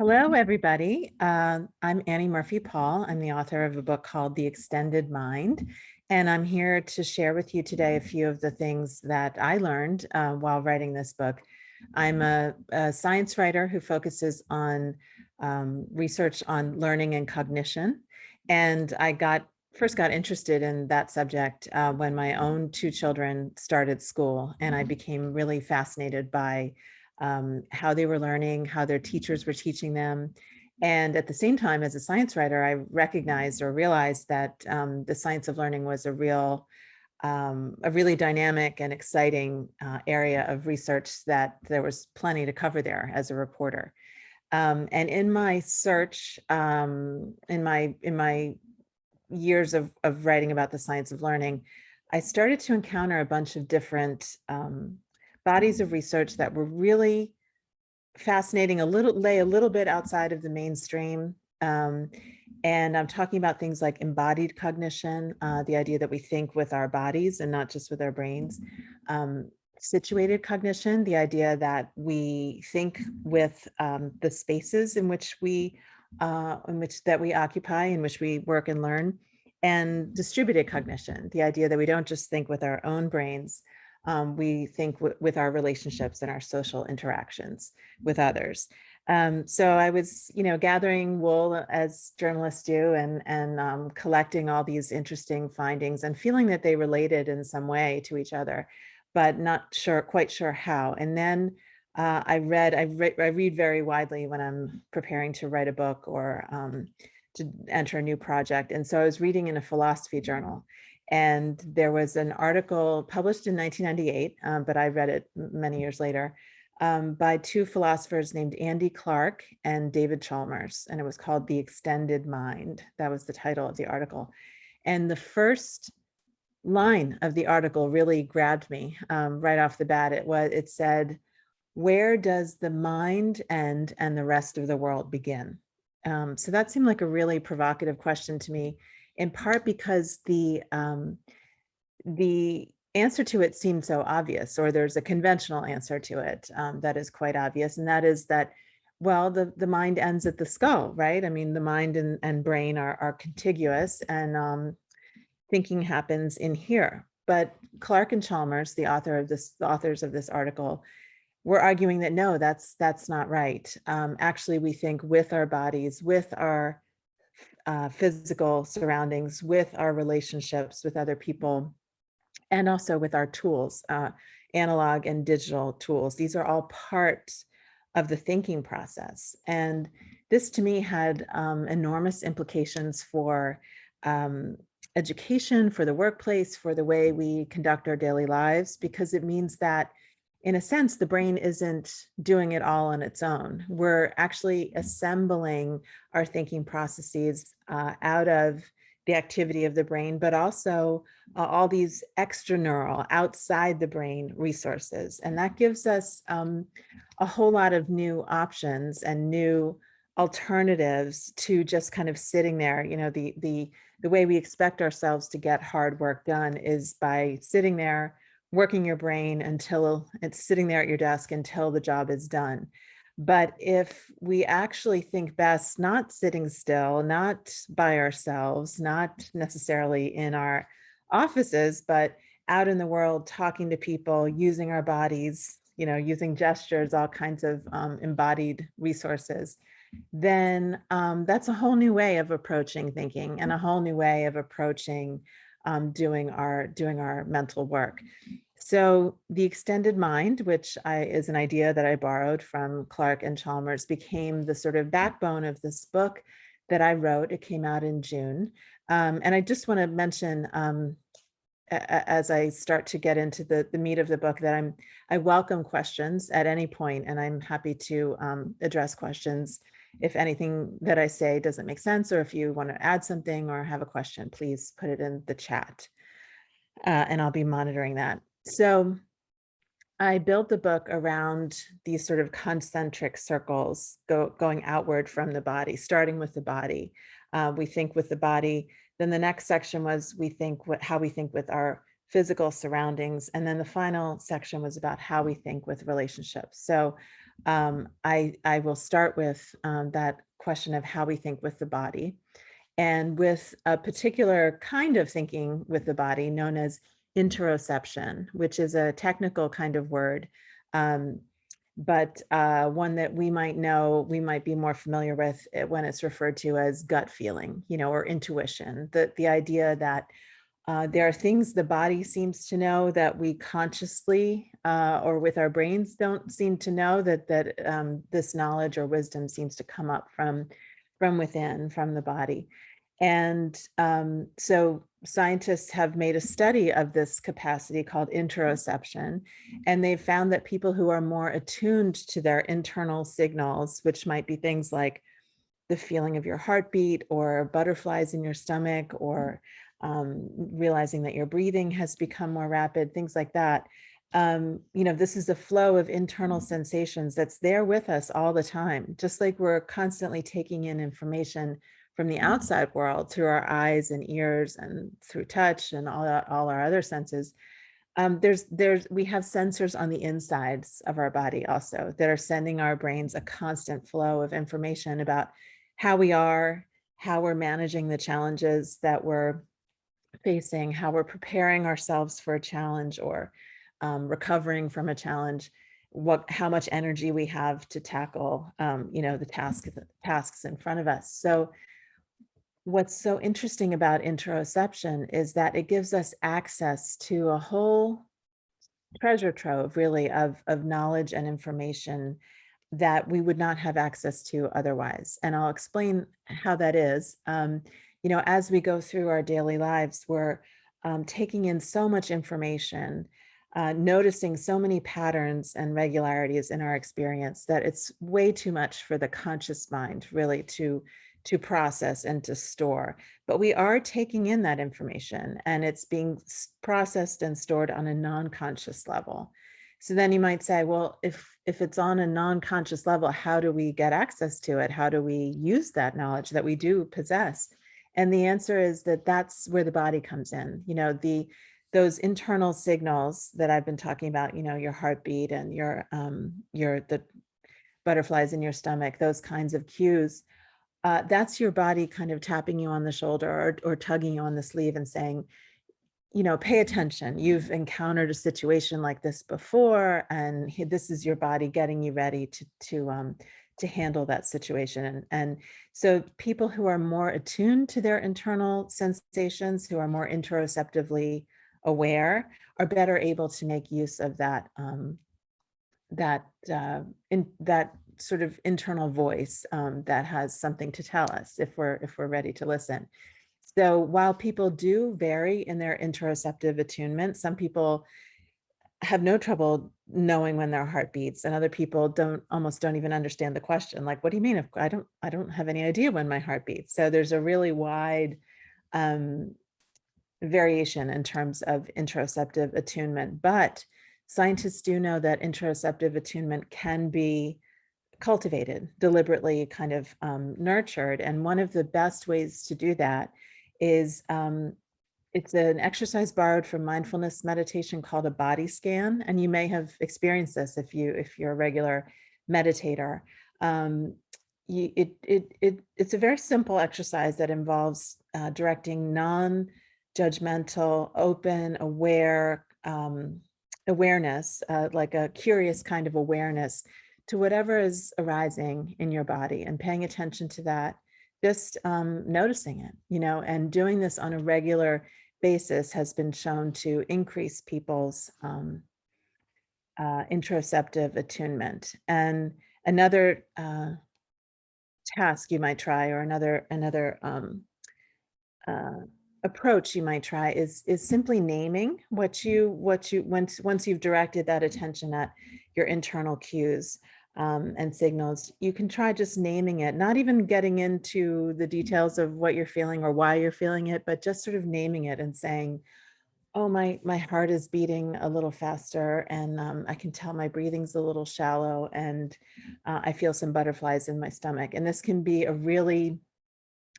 Hello, everybody. I'm Annie Murphy-Paul. I'm the author of a book called The Extended Mind, and I'm here to share with you today a few of the things that I learned while writing this book. I'm a science writer who focuses on research on learning and cognition, and I first got interested in that subject when my own two children started school, and I became really fascinated by how they were learning, how their teachers were teaching them. And at the same time, as a science writer, I recognized or realized that the science of learning was a really dynamic and exciting area of research that there was plenty to cover there as a reporter. And in my search, in my years of writing about the science of learning, I started to encounter a bunch of different bodies of research that were really fascinating, lay a little bit outside of the mainstream. And I'm talking about things like embodied cognition, the idea that we think with our bodies and not just with our brains. Situated cognition, the idea that we think with the spaces in which we occupy, in which we work and learn. And distributed cognition, the idea that we don't just think with our own brains, we think with our relationships and our social interactions with others. So I was, gathering wool as journalists do, and collecting all these interesting findings and feeling that they related in some way to each other, but not quite sure how. And then I read very widely when I'm preparing to write a book or to enter a new project. And so I was reading in a philosophy journal, and there was an article published in 1998, but I read it many years later, by two philosophers named Andy Clark and David Chalmers, and it was called The Extended Mind. That was the title of the article. And the first line of the article really grabbed me right off the bat. It said, "Where does the mind end and the rest of the world begin?" So that seemed like a really provocative question to me, in part because the answer to it seemed so obvious, or there's a conventional answer to it that is quite obvious, and that is that, well, the mind ends at the skull, right? I mean, the mind and brain are contiguous, and thinking happens in here. But Clark and Chalmers, the authors of this article, we're arguing that no, that's not right. Actually, we think with our bodies, with our physical surroundings, with our relationships with other people, and also with our tools, analog and digital tools. These are all parts of the thinking process. And this to me had enormous implications for education, for the workplace, for the way we conduct our daily lives, because it means that, in a sense, the brain isn't doing it all on its own. We're actually assembling our thinking processes out of the activity of the brain, but also all these extraneural, outside the brain resources. And that gives us a whole lot of new options and new alternatives to just kind of sitting there. The way we expect ourselves to get hard work done is by sitting there, working your brain until it's sitting there at your desk until the job is done. But if we actually think best, not sitting still, not by ourselves, not necessarily in our offices, but out in the world, talking to people, using our bodies, using gestures, all kinds of embodied resources, then that's a whole new way of approaching thinking and a whole new way of approaching doing our mental work. So the extended mind, which is an idea that I borrowed from Clark and Chalmers, became the sort of backbone of this book that I wrote. It came out in June. And I just want to mention, as I start to get into the meat of the book, that I welcome questions at any point, and I'm happy to address questions. If anything that I say doesn't make sense, or if you want to add something or have a question, please put it in the chat, and I'll be monitoring that. So I built the book around these sort of concentric circles going outward from the body, starting with the body. We think with the body. Then the next section was how we think with our physical surroundings. And then the final section was about how we think with relationships. So I will start with that question of how we think with the body, and with a particular kind of thinking with the body known as interoception, which is a technical kind of word, um, but one that we might know, we might be more familiar with when it's referred to as gut feeling, or intuition. The idea that there are things the body seems to know that we consciously or with our brains don't seem to know, that this knowledge or wisdom seems to come up from within, from the body. And so scientists have made a study of this capacity called interoception, and they've found that people who are more attuned to their internal signals, which might be things like the feeling of your heartbeat or butterflies in your stomach, or realizing that your breathing has become more rapid, things like that. This is a flow of internal sensations that's there with us all the time, just like we're constantly taking in information from the outside world through our eyes and ears and through touch and all our other senses. We have sensors on the insides of our body also that are sending our brains a constant flow of information about how we are, how we're managing the challenges that we're facing, how we're preparing ourselves for a challenge, or recovering from a challenge, how much energy we have to tackle the tasks in front of us. So what's so interesting about interoception is that it gives us access to a whole treasure trove, really, of knowledge and information that we would not have access to otherwise. And I'll explain how that is. As we go through our daily lives, we're taking in so much information, noticing so many patterns and regularities in our experience that it's way too much for the conscious mind really to process and to store. But we are taking in that information, and it's being processed and stored on a non-conscious level. So then you might say, well, if it's on a non-conscious level, how do we get access to it? How do we use that knowledge that we do possess? And the answer is that that's where the body comes in. Those internal signals that I've been talking about, your heartbeat and the butterflies in your stomach, those kinds of cues. That's your body kind of tapping you on the shoulder or tugging you on the sleeve and saying, pay attention. You've encountered a situation like this before, and this is your body getting you ready to handle that situation. And so people who are more attuned to their internal sensations, who are more interoceptively aware, are better able to make use of that that sort of internal voice that has something to tell us if we're ready to listen. So while people do vary in their interoceptive attunement, some people have no trouble knowing when their heart beats, and other people almost don't even understand the question. Like, what do you mean? If I don't have any idea when my heart beats. So there's a really wide variation in terms of interoceptive attunement. But scientists do know that interoceptive attunement can be cultivated, deliberately kind of nurtured. And one of the best ways to do that is it's an exercise borrowed from mindfulness meditation called a body scan. And you may have experienced this if you're a regular meditator. It's a very simple exercise that involves directing non-judgmental, open, aware awareness, like a curious kind of awareness to whatever is arising in your body, and paying attention to that, just noticing it, and doing this on a regular basis has been shown to increase people's interoceptive attunement. And another task you might try, or another approach you might try, is simply naming once you've directed that attention at your internal cues and signals. You can try just naming it, not even getting into the details of what you're feeling or why you're feeling it, but just sort of naming it and saying, oh, my heart is beating a little faster, and I can tell my breathing's a little shallow, and I feel some butterflies in my stomach. And this can be a really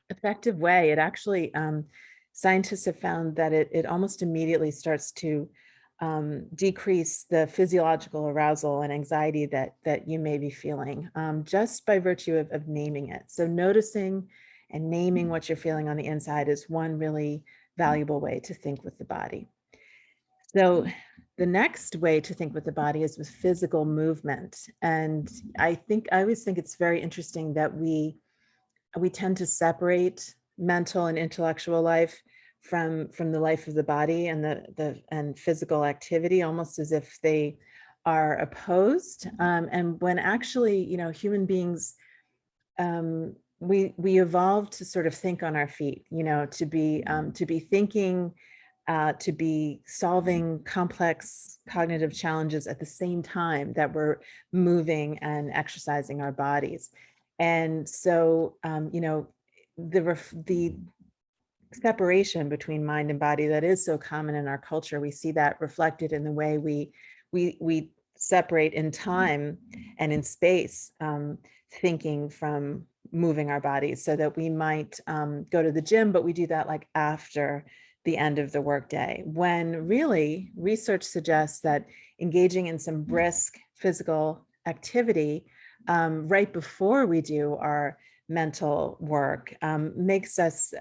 effective way. It actually, scientists have found that it almost immediately starts to decrease the physiological arousal and anxiety that you may be feeling, just by virtue of naming it. So noticing and naming what you're feeling on the inside is one really valuable way to think with the body. So the next way to think with the body is with physical movement. And I always think it's very interesting that we tend to separate mental and intellectual life from the life of the body and and physical activity, almost as if they are opposed. And when actually, human beings, we evolved to sort of think on our feet, to be thinking, to be solving complex cognitive challenges at the same time that we're moving and exercising our bodies. And so, the separation between mind and body that is so common in our culture, we see that reflected in the way we separate in time and in space, thinking from moving our bodies, so that we might go to the gym, but we do that like after the end of the workday, when really research suggests that engaging in some brisk physical activity right before we do our mental work makes us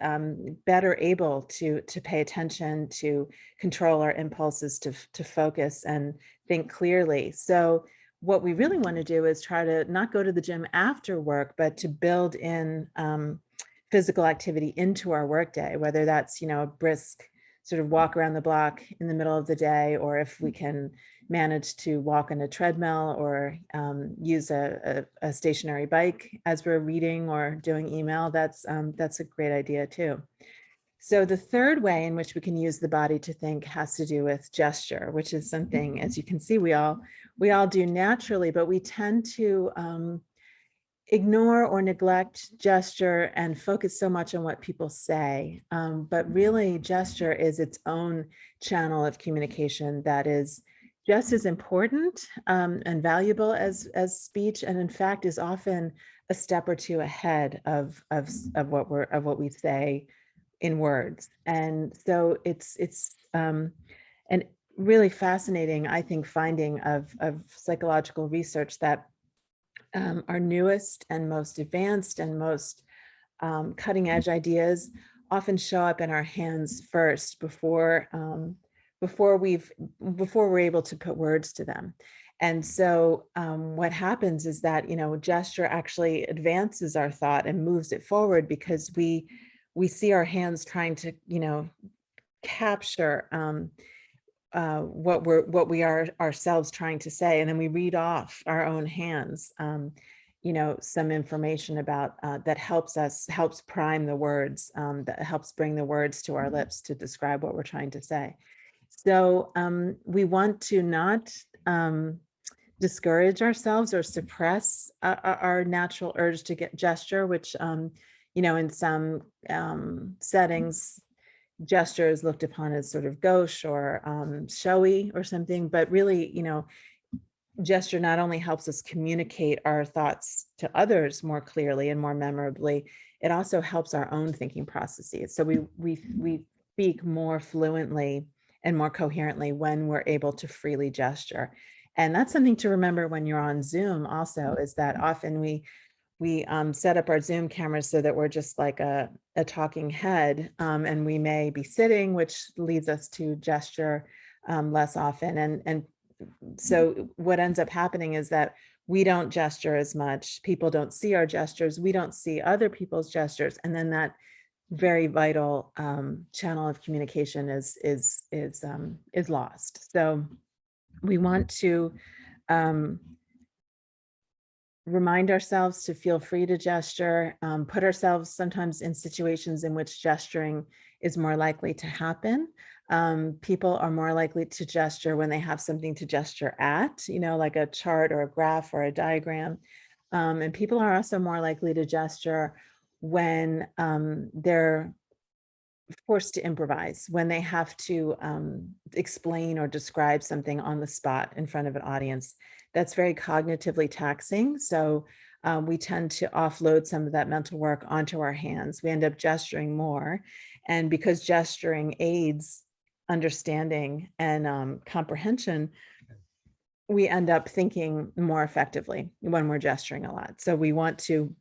better able to pay attention, to control our impulses, to focus and think clearly. So what we really want to do is try to not go to the gym after work, but to build in physical activity into our workday, whether that's, a brisk sort of walk around the block in the middle of the day, or if we can manage to walk on a treadmill or use a stationary bike as we're reading or doing email, that's a great idea too. So the third way in which we can use the body to think has to do with gesture, which is something, as you can see, we all do naturally, but we tend to ignore or neglect gesture and focus so much on what people say. But really, gesture is its own channel of communication that is just as important and valuable as speech, and in fact is often a step or two ahead of what we say in words. And so it's an really fascinating, I think, finding of psychological research that our newest and most advanced and most cutting edge ideas often show up in our hands first before we're able to put words to them. And so what happens is that, gesture actually advances our thought and moves it forward, because we see our hands trying to, capture what we are ourselves trying to say, and then we read off our own hands, some information about that helps prime the words, that helps bring the words to our lips to describe what we're trying to say. So we want to not discourage ourselves or suppress our natural urge to get gesture, which in some settings, gesture is looked upon as sort of gauche or showy or something, but really, gesture not only helps us communicate our thoughts to others more clearly and more memorably, it also helps our own thinking processes. So we speak more fluently and more coherently when we're able to freely gesture. And that's something to remember when you're on Zoom also, is that often we set up our Zoom cameras so that we're just like a talking head, and we may be sitting, which leads us to gesture less often. And so what ends up happening is that we don't gesture as much. People don't see our gestures. We don't see other people's gestures. And then that very vital channel of communication is lost. So we want to remind ourselves to feel free to gesture, put ourselves sometimes in situations in which gesturing is more likely to happen. People are more likely to gesture when they have something to gesture at, like a chart or a graph or a diagram. And people are also more likely to gesture when they're forced to improvise, when they have to explain or describe something on the spot in front of an audience. That's very cognitively taxing. So we tend to offload some of that mental work onto our hands. We end up gesturing more. And because gesturing aids understanding and comprehension, we end up thinking more effectively when we're gesturing a lot. So we want to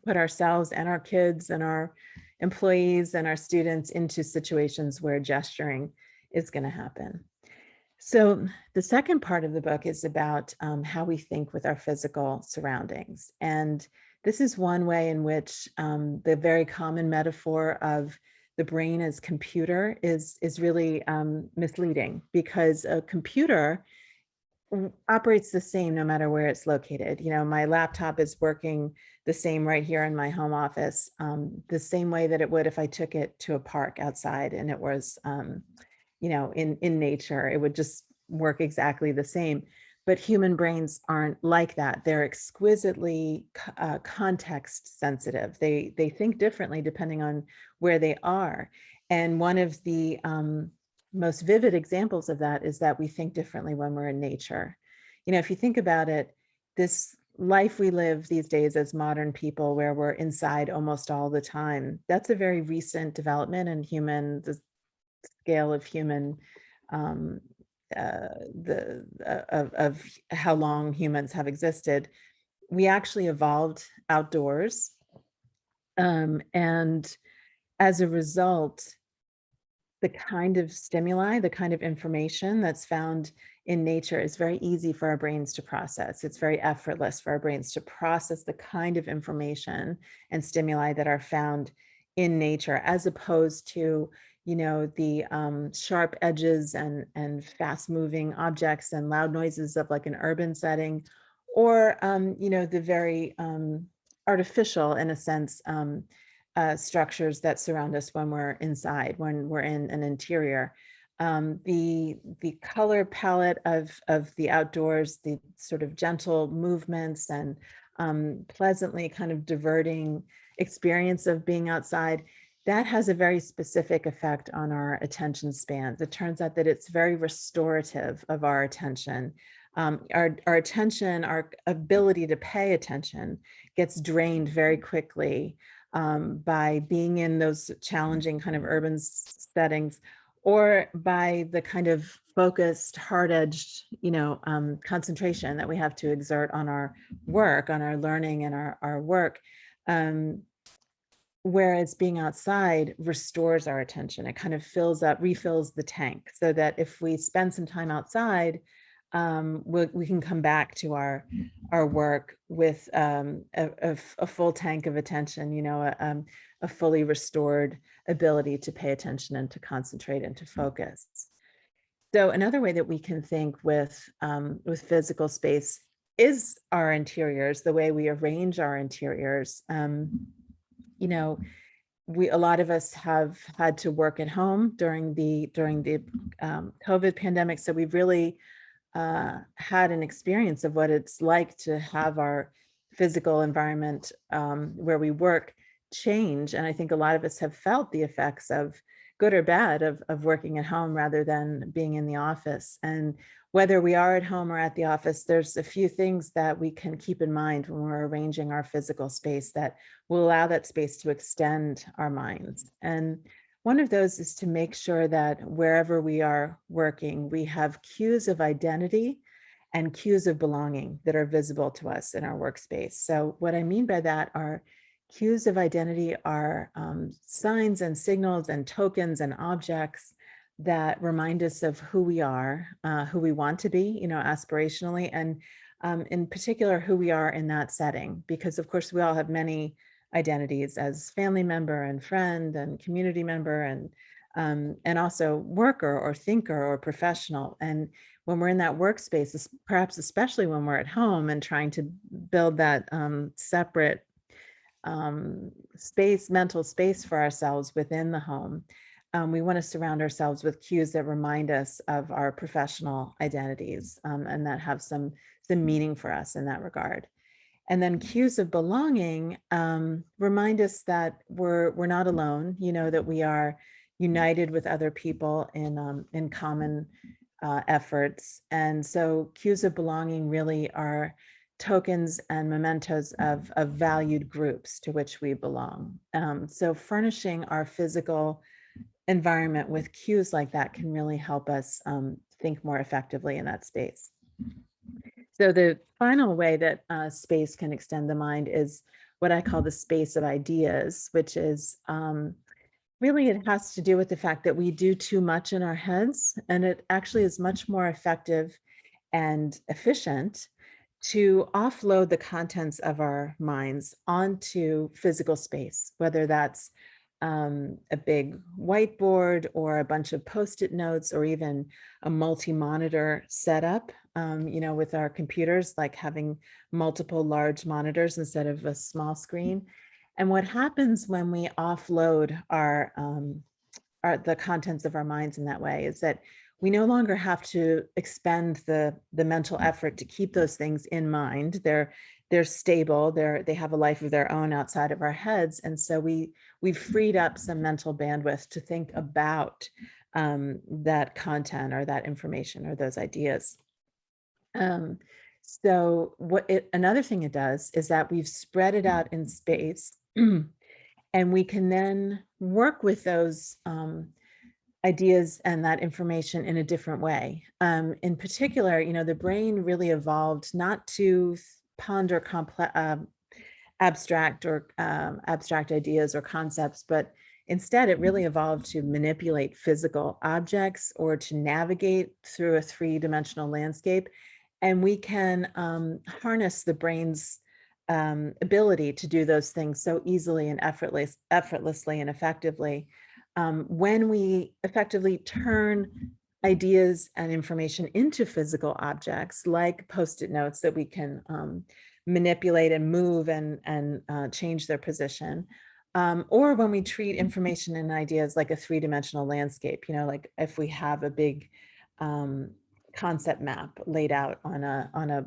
put ourselves and our kids and our employees and our students into situations where gesturing is going to happen. So the second part of the book is about how we think with our physical surroundings. And this is one way in which the very common metaphor of the brain as computer is really misleading, because a computer operates the same no matter where it's located. You know, my laptop is working the same right here in my home office, the same way that it would if I took it to a park outside and it was, you know, in nature. It would just work exactly the same. But human brains aren't like that. They're exquisitely context sensitive. They think differently depending on where they are. And one of the most vivid examples of that is that we think differently when we're in nature. You know, if you think about it, this life we live these days as modern people, where we're inside almost all the time, that's a very recent development in the scale of human, of how long humans have existed. We actually evolved outdoors, and as a result, the kind of stimuli, the kind of information that's found in nature is very easy for our brains to process. It's very effortless for our brains to process the kind of information and stimuli that are found in nature, as opposed to, you know, the sharp edges and fast moving objects and loud noises of like an urban setting, or, you know, the very artificial, in a sense, structures that surround us when we're inside, when we're in an interior. The color palette of the outdoors, the sort of gentle movements and pleasantly kind of diverting experience of being outside, that has a very specific effect on our attention spans. It turns out that it's very restorative of our attention. Our attention, our ability to pay attention gets drained very quickly by being in those challenging kind of urban settings, or by the kind of focused, hard-edged, you know, concentration that we have to exert on our work, on our learning and our work. Whereas being outside restores our attention. It kind of refills the tank, so that if we spend some time outside, we can come back to our work with a full tank of attention, you know, a fully restored ability to pay attention and to concentrate and to focus. So another way that we can think with physical space is our interiors, the way we arrange our interiors. You know, a lot of us have had to work at home during the COVID pandemic, so we've really had an experience of what it's like to have our physical environment where we work change. And I think a lot of us have felt the effects, of good or bad, of working at home rather than being in the office. And whether we are at home or at the office, there's a few things that we can keep in mind when we're arranging our physical space that will allow that space to extend our minds. And one of those is to make sure that wherever we are working, we have cues of identity and cues of belonging that are visible to us in our workspace. So what I mean by that are cues of identity are signs and signals and tokens and objects that remind us of who we are, who we want to be, you know, aspirationally, and in particular, who we are in that setting. Because of course, we all have many identities as family member and friend and community member, and also worker or thinker or professional. And when we're in that workspace, perhaps especially when we're at home and trying to build that separate mental space for ourselves within the home, we want to surround ourselves with cues that remind us of our professional identities, and that have some meaning for us in that regard. And then cues of belonging remind us that we're not alone, you know, that we are united with other people in common efforts. And so cues of belonging really are tokens and mementos of valued groups to which we belong. So furnishing our physical environment with cues like that can really help us think more effectively in that space. So the final way that space can extend the mind is what I call the space of ideas, which is really, it has to do with the fact that we do too much in our heads, and it actually is much more effective and efficient to offload the contents of our minds onto physical space, whether that's a big whiteboard or a bunch of post-it notes or even a multi-monitor setup, with our computers, like having multiple large monitors instead of a small screen. And what happens when we offload the contents of our minds in that way is that we no longer have to expend the mental effort to keep those things in mind. They're stable. They have a life of their own outside of our heads, and so we've freed up some mental bandwidth to think about that content or that information or those ideas. So another thing it does is that we've spread it out in space, and we can then work with those ideas and that information in a different way. In particular, the brain really evolved not to ponder complex, abstract ideas or concepts, but instead it really evolved to manipulate physical objects or to navigate through a three-dimensional landscape. And we can harness the brain's ability to do those things so easily and effortlessly and effectively when we effectively turn ideas and information into physical objects, like post-it notes that we can manipulate and move and change their position. Or when we treat information and ideas like a three-dimensional landscape, like if we have a big concept map laid out on a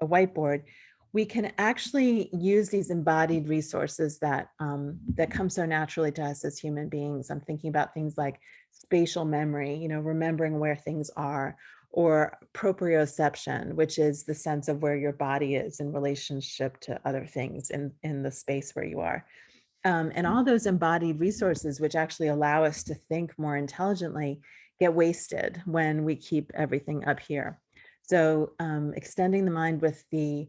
whiteboard, we can actually use these embodied resources that come so naturally to us as human beings. I'm thinking about things like spatial memory, remembering where things are, or proprioception, which is the sense of where your body is in relationship to other things in the space where you are. And all those embodied resources, which actually allow us to think more intelligently, get wasted when we keep everything up here. So extending the mind with the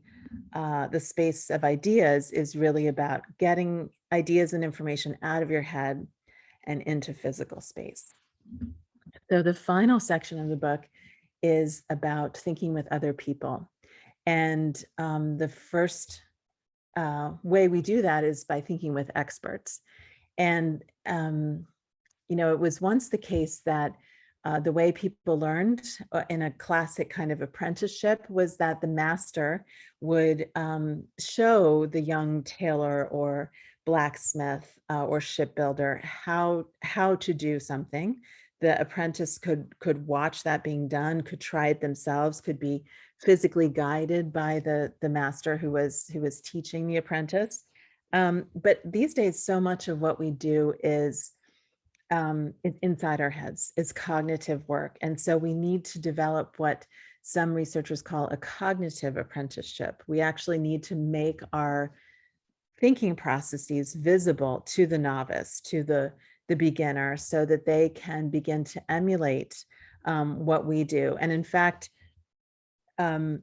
space of ideas is really about getting ideas and information out of your head and into physical space. So the final section of the book is about thinking with other people. And the first way we do that is by thinking with experts. And, it was once the case that the way people learned in a classic kind of apprenticeship was that the master would show the young tailor or blacksmith or shipbuilder how to do something. The apprentice could watch that being done, could try it themselves, could be physically guided by the master who was teaching the apprentice. But these days, so much of what we do is inside our heads, is cognitive work. And so we need to develop what some researchers call a cognitive apprenticeship. We actually need to make our thinking processes visible to the novice, to the beginner, so that they can begin to emulate what we do. And in fact, I'm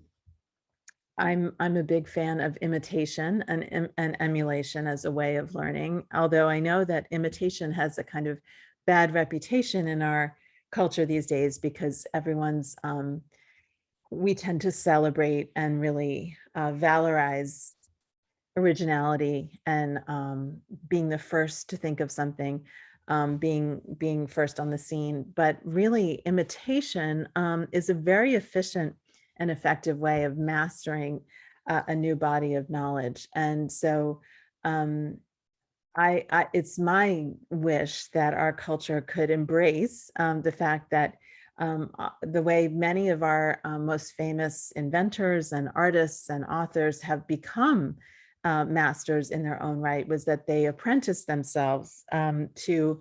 a big fan of imitation and emulation as a way of learning, although I know that imitation has a kind of bad reputation in our culture these days because we tend to celebrate and really valorize originality and being the first to think of something, being first on the scene. But really, imitation is a very efficient and effective way of mastering a new body of knowledge. And so it's my wish that our culture could embrace the fact that the way many of our most famous inventors and artists and authors have become masters in their own right was that they apprenticed themselves to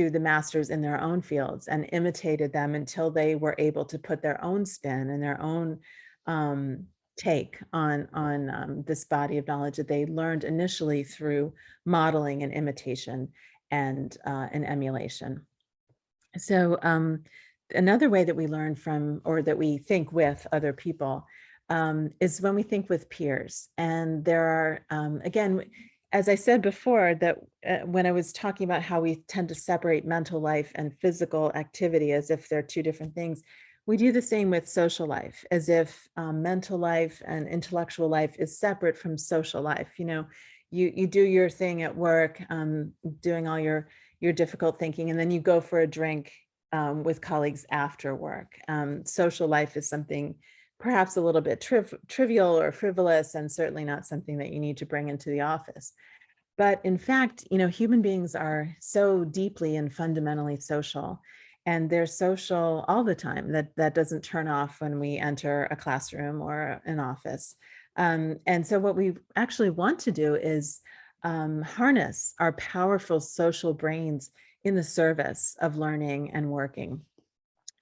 the masters in their own fields and imitated them until they were able to put their own spin and their own take on this body of knowledge that they learned initially through modeling and imitation. and emulation. So another way that we learn from, or that we think with other people, is when we think with peers. And there are, again, as I said before, that when I was talking about how we tend to separate mental life and physical activity as if they're two different things, we do the same with social life, as if mental life and intellectual life is separate from social life. You know, you do your thing at work, doing all your difficult thinking, and then you go for a drink with colleagues after work. Social life is something perhaps a little bit trivial or frivolous, and certainly not something that you need to bring into the office. But in fact, you know, human beings are so deeply and fundamentally social, and they're social all the time. That doesn't turn off when we enter a classroom or an office. And so what we actually want to do is harness our powerful social brains in the service of learning and working.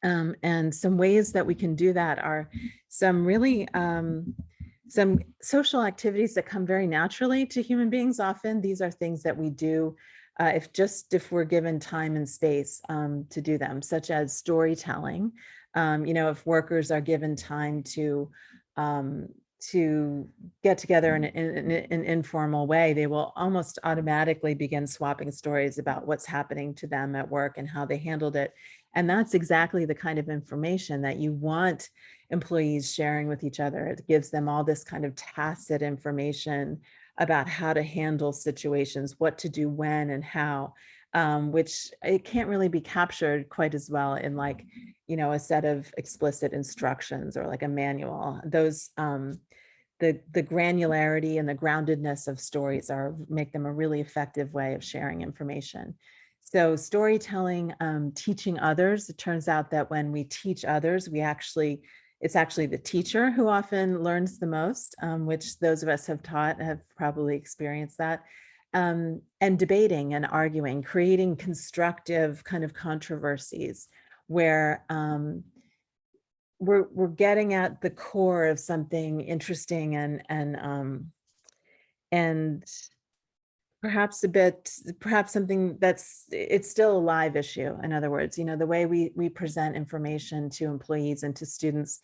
And some ways that we can do that are some really some social activities that come very naturally to human beings. Often these are things that we do if we're given time and space to do them, such as storytelling. You know, if workers are given time to get together in an informal way, they will almost automatically begin swapping stories about what's happening to them at work and how they handled it. And that's exactly the kind of information that you want employees sharing with each other. It gives them all this kind of tacit information about how to handle situations, what to do when and how, which it can't really be captured quite as well in, like, you know, a set of explicit instructions or like a manual. Those the granularity and the groundedness of stories make them a really effective way of sharing information. So storytelling, teaching others. It turns out that when we teach others, it's actually the teacher who often learns the most, which those of us have taught have probably experienced that. And debating and arguing, creating constructive kind of controversies where we're getting at the core of something interesting and perhaps something it's still a live issue. In other words, you know, the way we present information to employees and to students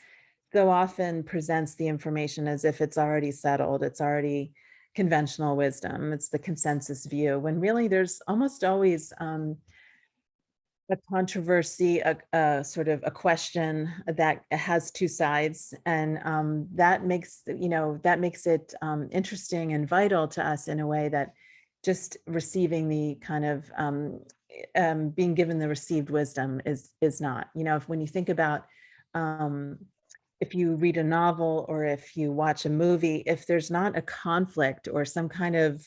so often presents the information as if it's already settled, it's already conventional wisdom, it's the consensus view, when really there's almost always a controversy, a sort of a question that has two sides, and that makes it interesting and vital to us in a way that just receiving the kind of being given the received wisdom is not. You know, when you think about if you read a novel or if you watch a movie, if there's not a conflict or some kind of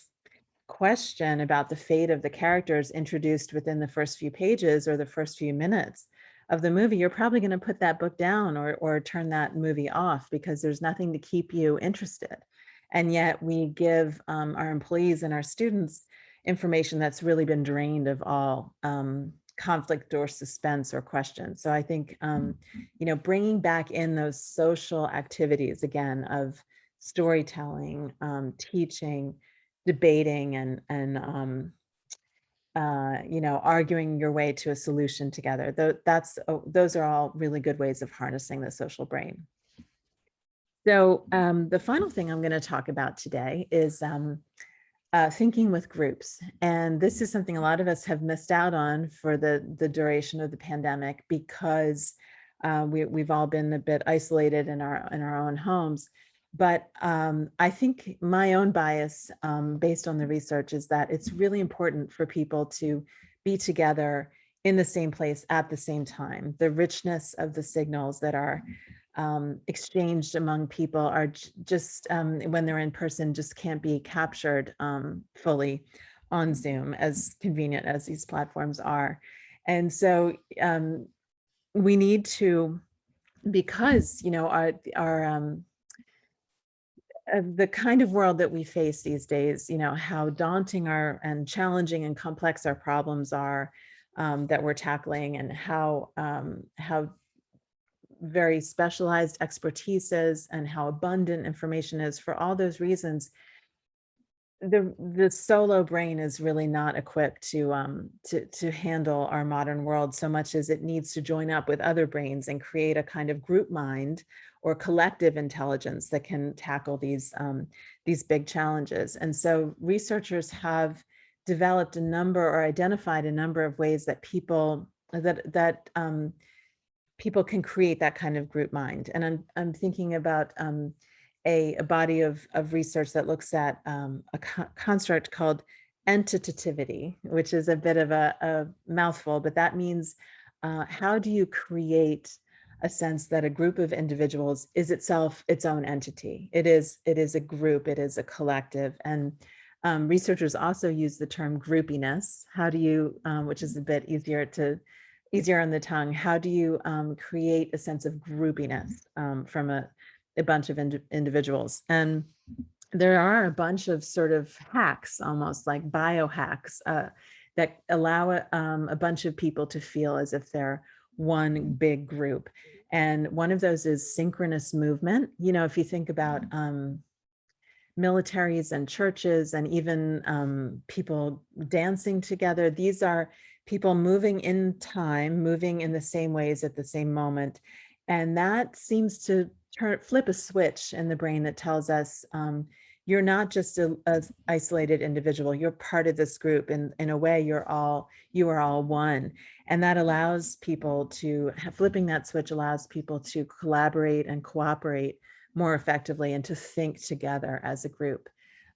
question about the fate of the characters introduced within the first few pages or the first few minutes of the movie, you're probably going to put that book down or turn that movie off, because there's nothing to keep you interested. And yet we give our employees and our students information that's really been drained of all conflict or suspense or question. So I think, you know, bringing back in those social activities again of storytelling, teaching, debating, and you know, arguing your way to a solution together. Those are all really good ways of harnessing the social brain. So the final thing I'm going to talk about today is thinking with groups. And this is something a lot of us have missed out on for the duration of the pandemic, because we've all been a bit isolated in our own homes. But I think my own bias, based on the research, is that it's really important for people to be together in the same place at the same time. The richness of the signals that are exchanged among people are just when they're in person just can't be captured fully on Zoom, as convenient as these platforms are. And so we need to, because you know our the kind of world that we face these days, you know, how daunting and challenging and complex our problems are that we're tackling, and how very specialized expertise is, and how abundant information is. For all those reasons, the solo brain is really not equipped to handle our modern world so much as it needs to join up with other brains and create a kind of group mind or collective intelligence that can tackle these big challenges. And so researchers have developed a number or identified a number of ways that people people can create that kind of group mind. And I'm thinking about a body of research that looks at a construct called entitativity, which is a bit of a mouthful, but that means how do you create a sense that a group of individuals is itself its own entity? It is a group, it is a collective. And researchers also use the term groupiness. How do you, which is a bit easier on the tongue, how do you create a sense of groupiness from a bunch of individuals? And there are a bunch of sort of hacks, almost like biohacks, that allow a bunch of people to feel as if they're one big group. And one of those is synchronous movement. You know, if you think about militaries and churches and even people dancing together, these are people moving in time, moving in the same ways at the same moment. And that seems to flip a switch in the brain that tells us you're not just a isolated individual, you're part of this group. And in a way, you are all one. And that allows people to, flipping that switch allows people to collaborate and cooperate more effectively and to think together as a group.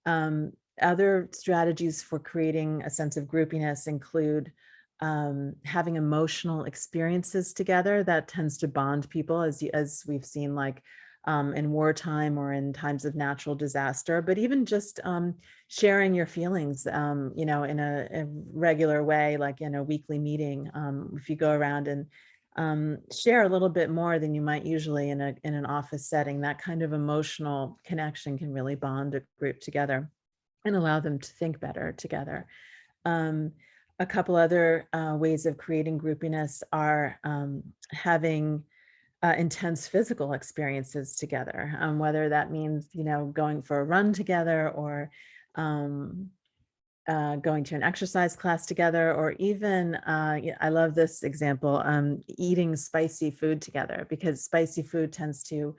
Other strategies for creating a sense of groupiness include having emotional experiences together. That tends to bond people, as we've seen, like in wartime or in times of natural disaster, but even just sharing your feelings, you know, in a regular way, like in a weekly meeting. If you go around and share a little bit more than you might usually in an office setting, that kind of emotional connection can really bond a group together and allow them to think better together. A couple other ways of creating groupiness are having intense physical experiences together, whether that means, you know, going for a run together or going to an exercise class together, or even, I love this example, eating spicy food together, because spicy food tends to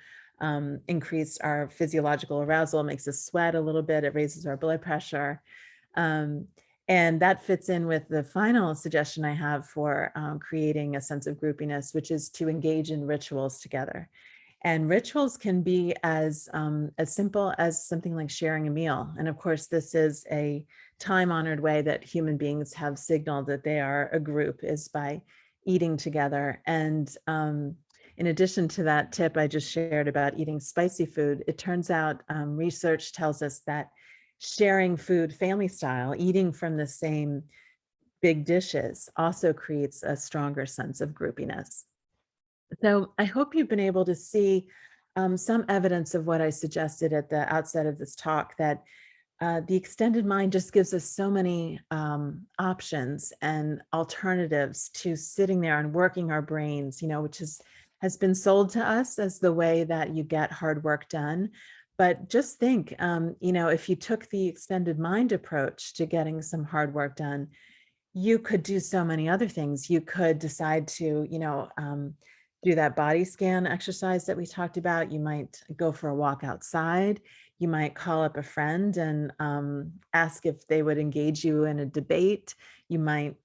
increase our physiological arousal, makes us sweat a little bit, it raises our blood pressure. And that fits in with the final suggestion I have for creating a sense of groupiness, which is to engage in rituals together. And rituals can be as simple as something like sharing a meal. And of course, this is a time-honored way that human beings have signaled that they are a group, is by eating together. And in addition to that tip I just shared about eating spicy food, it turns out research tells us that sharing food family style, eating from the same big dishes, also creates a stronger sense of groupiness. So I hope you've been able to see some evidence of what I suggested at the outset of this talk, that the extended mind just gives us so many options and alternatives to sitting there and working our brains, you know, which has been sold to us as the way that you get hard work done. But just think, you know, if you took the extended mind approach to getting some hard work done, you could do so many other things. You could decide to, you know, do that body scan exercise that we talked about. You might go for a walk outside. You might call up a friend and ask if they would engage you in a debate. You might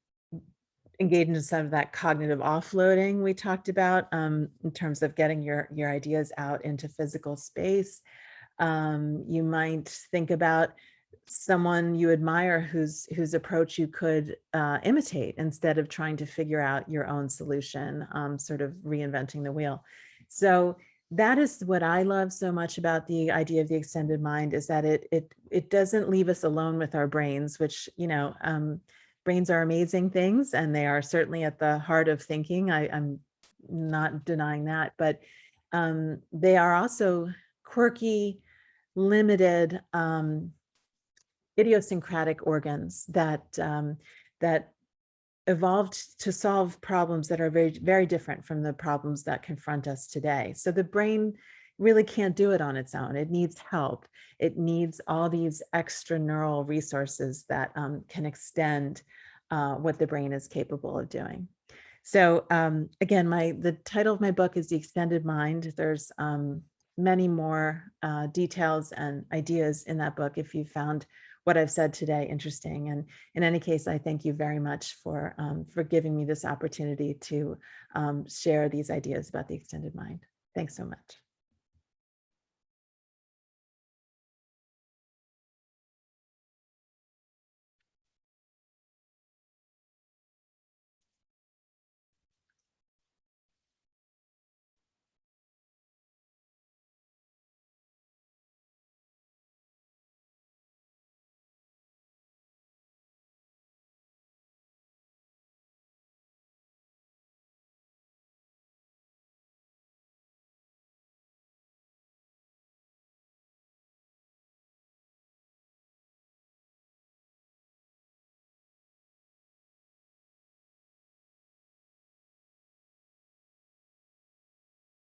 engage into some of that cognitive offloading we talked about in terms of getting your ideas out into physical space. You might think about someone you admire whose approach you could imitate instead of trying to figure out your own solution, sort of reinventing the wheel. So that is what I love so much about the idea of the extended mind, is that it doesn't leave us alone with our brains, which, you know, brains are amazing things, and they are certainly at the heart of thinking. I'm not denying that, but they are also quirky, limited, idiosyncratic organs that that evolved to solve problems that are very, very different from the problems that confront us today. So the brain, really can't do it on its own. It needs help. It needs all these extra neural resources that can extend what the brain is capable of doing. So again, the title of my book is The Extended Mind. There's many more details and ideas in that book if you found what I've said today interesting. And in any case, I thank you very much for giving me this opportunity to share these ideas about the extended mind. Thanks so much.